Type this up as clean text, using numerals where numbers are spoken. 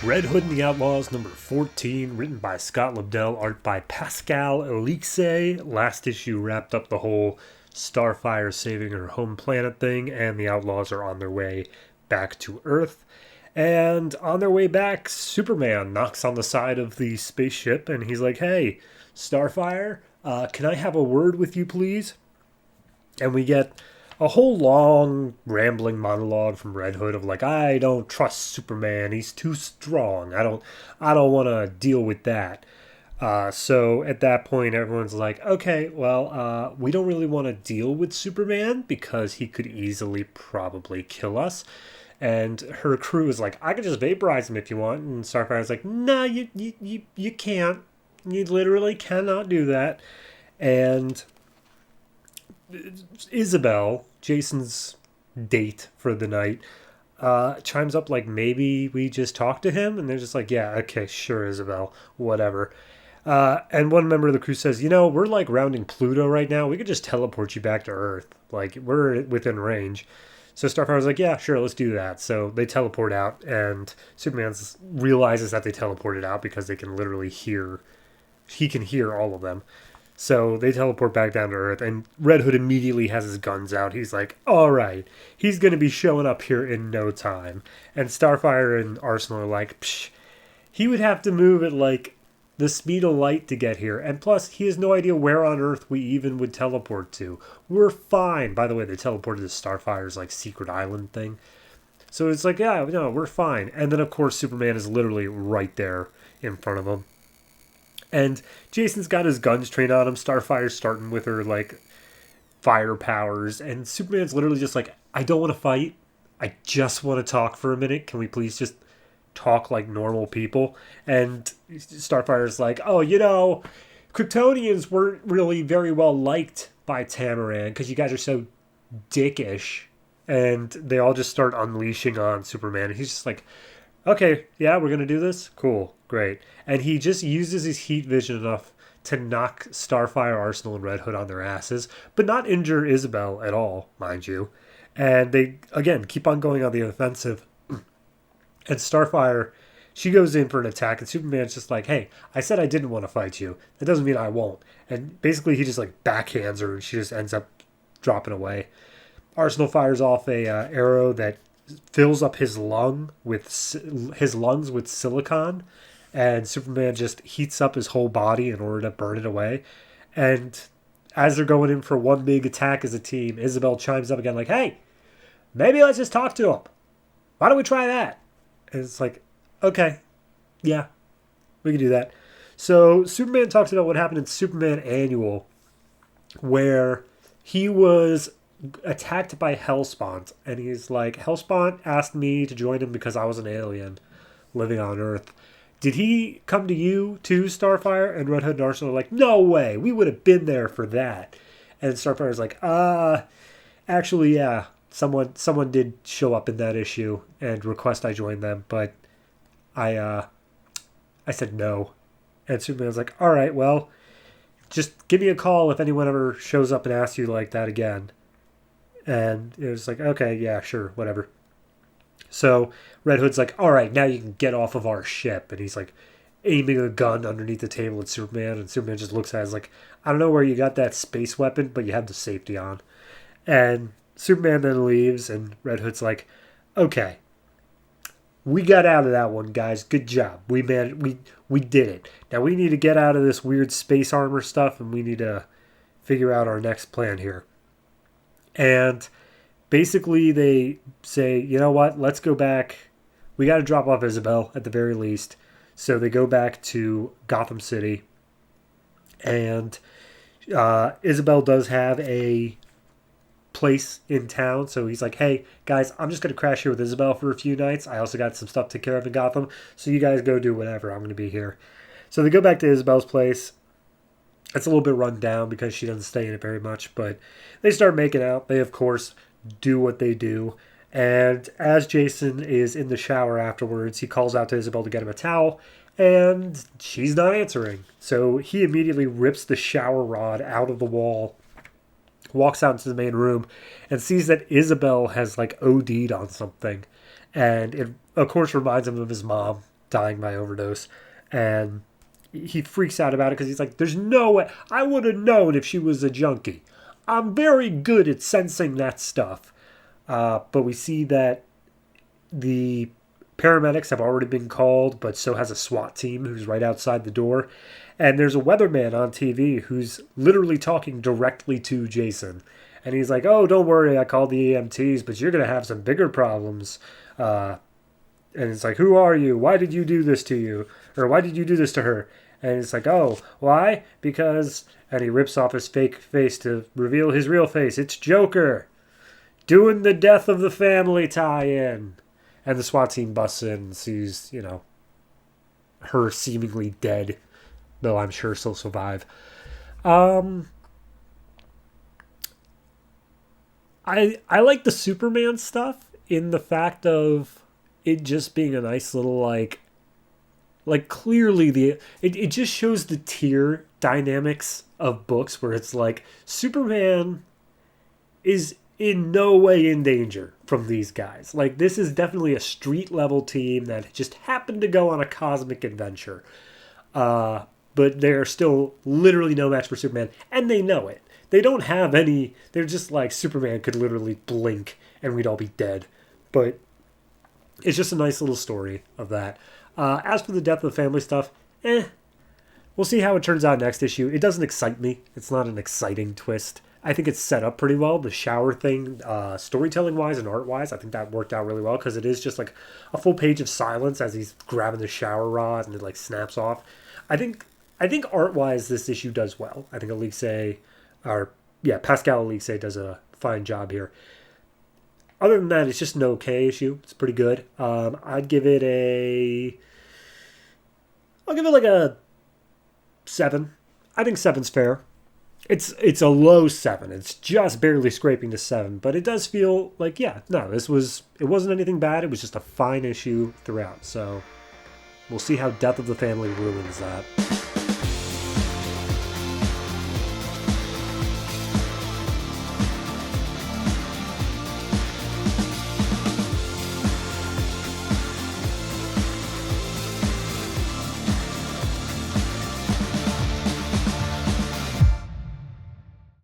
Red Hood and the Outlaws, number 14, written by Scott Lobdell, art by Pascal Elixir. Last issue wrapped up the whole Starfire saving her home planet thing, and the Outlaws are on their way back to Earth. And on their way back, Superman knocks on the side of the spaceship, and he's like, "Hey, Starfire, can I have a word with you, please?" And we get a whole long rambling monologue from Red Hood of like, I don't trust Superman, he's too strong, I don't want to deal with that. So at that point everyone's like, okay, well, we don't really want to deal with Superman because he could easily probably kill us. And her crew is like, I could just vaporize him if you want. And Starfire's like, no, you can't, you literally cannot do that. And Isabel, Jason's date for the night, chimes up like, maybe we just talk to him? And they're just like, yeah, okay, sure, Isabel, whatever. And one member of the crew says, we're like rounding Pluto right now. We could just teleport you back to Earth. Like, we're within range. So Starfire's like, yeah, sure, let's do that. So they teleport out, and Superman realizes that they teleported out because they can literally he can hear all of them. So they teleport back down to Earth, and Red Hood immediately has his guns out. He's like, all right, he's going to be showing up here in no time. And Starfire and Arsenal are like, psh, he would have to move at like the speed of light to get here. And plus, he has no idea where on Earth we even would teleport to. We're fine. By the way, they teleported to Starfire's like secret island thing. So it's like, yeah, no, we're fine. And then, of course, Superman is literally right there in front of him. And Jason's got his guns trained on him. Starfire's starting with her, like, fire powers. And Superman's literally just like, I don't want to fight. I just want to talk for a minute. Can we please just talk like normal people? And Starfire's like, oh, Kryptonians weren't really very well liked by Tamaran because you guys are so dickish. And they all just start unleashing on Superman. And he's just like, okay, yeah, we're going to do this? Cool, great. And he just uses his heat vision enough to knock Starfire, Arsenal, and Red Hood on their asses, but not injure Isabel at all, mind you. And they, again, keep on going on the offensive. And Starfire, she goes in for an attack, and Superman's just like, hey, I said I didn't want to fight you. That doesn't mean I won't. And basically he just like backhands her, and she just ends up dropping away. Arsenal fires off a arrow that fills up his lungs with silicon, and Superman just heats up his whole body in order to burn it away. And as they're going in for one big attack as a team, Isabel chimes up again like, hey, maybe let's just talk to him. Why don't we try that? And it's like, okay, yeah, we can do that. So Superman talks about what happened in Superman Annual, where he was attacked by Hellspawn, and he's like, Hellspawn asked me to join him because I was an alien living on Earth. Did he come to you too, Starfire? And Red Hood and Arsenal are like, no way, we would have been there for that. And Starfire's like, actually, yeah, someone did show up in that issue and request I join them, but I said no. And Superman's like, all right, well, just give me a call if anyone ever shows up and asks you like that again. And it was like, okay, yeah, sure, whatever. So Red Hood's like, all right, now you can get off of our ship. And he's like aiming a gun underneath the table at Superman. And Superman just looks at it like, I don't know where you got that space weapon, but you have the safety on. And Superman then leaves, and Red Hood's like, okay, we got out of that one, guys. Good job. We did it. Now we need to get out of this weird space armor stuff, and we need to figure out our next plan here. And basically they say, you know what, let's go back. We got to drop off Isabel at the very least. So they go back to Gotham City. And Isabel does have a place in town. So he's like, hey, guys, I'm just going to crash here with Isabel for a few nights. I also got some stuff to take care of in Gotham. So you guys go do whatever. I'm going to be here. So they go back to Isabel's place. It's a little bit run down because she doesn't stay in it very much, but they start making out. They, of course, do what they do. And as Jason is in the shower afterwards, he calls out to Isabel to get him a towel, and she's not answering. So he immediately rips the shower rod out of the wall, walks out into the main room, and sees that Isabel has, like, OD'd on something. And it, of course, reminds him of his mom. dying by overdose, and he freaks out about it because he's like, "There's no way I would have known if she was a junkie. I'm very good at sensing that stuff." But we see that the paramedics have already been called, but so has a SWAT team who's right outside the door. And there's a weatherman on TV who's literally talking directly to Jason. And he's like, "Oh, don't worry, I called the EMTs, but you're going to have some bigger problems." And it's like, "Who are you? Why did you do this to you? Or why did you do this to her?" And it's like, "Oh, why? Because..." And he rips off his fake face to reveal his real face. It's Joker doing the death of the family tie-in. And the SWAT team busts in and sees, her seemingly dead, though I'm sure she'll survive. I like the Superman stuff in the fact of it just being a nice little clearly it just shows the tier dynamics of books where it's like Superman is in no way in danger from these guys. Like, this is definitely a street level team that just happened to go on a cosmic adventure. But they're still literally no match for Superman, and they know it. They don't have any. They're just like, Superman could literally blink and we'd all be dead. But it's just a nice little story of that. As for the death of the family stuff, we'll see how it turns out next issue. It doesn't excite me. It's not an exciting twist. I think it's set up pretty well. The shower thing, storytelling-wise and art-wise, I think that worked out really well because it is just like a full page of silence as he's grabbing the shower rod and it like snaps off. I think art-wise this issue does well. I think Pascal Elise does a fine job here. Other than that, it's just an okay issue. It's pretty good. I'll give it like a 7. I think 7's fair. It's a low 7. It's just barely scraping to 7, but it does feel like, it wasn't anything bad. It was just a fine issue throughout. So we'll see how Death of the Family ruins that.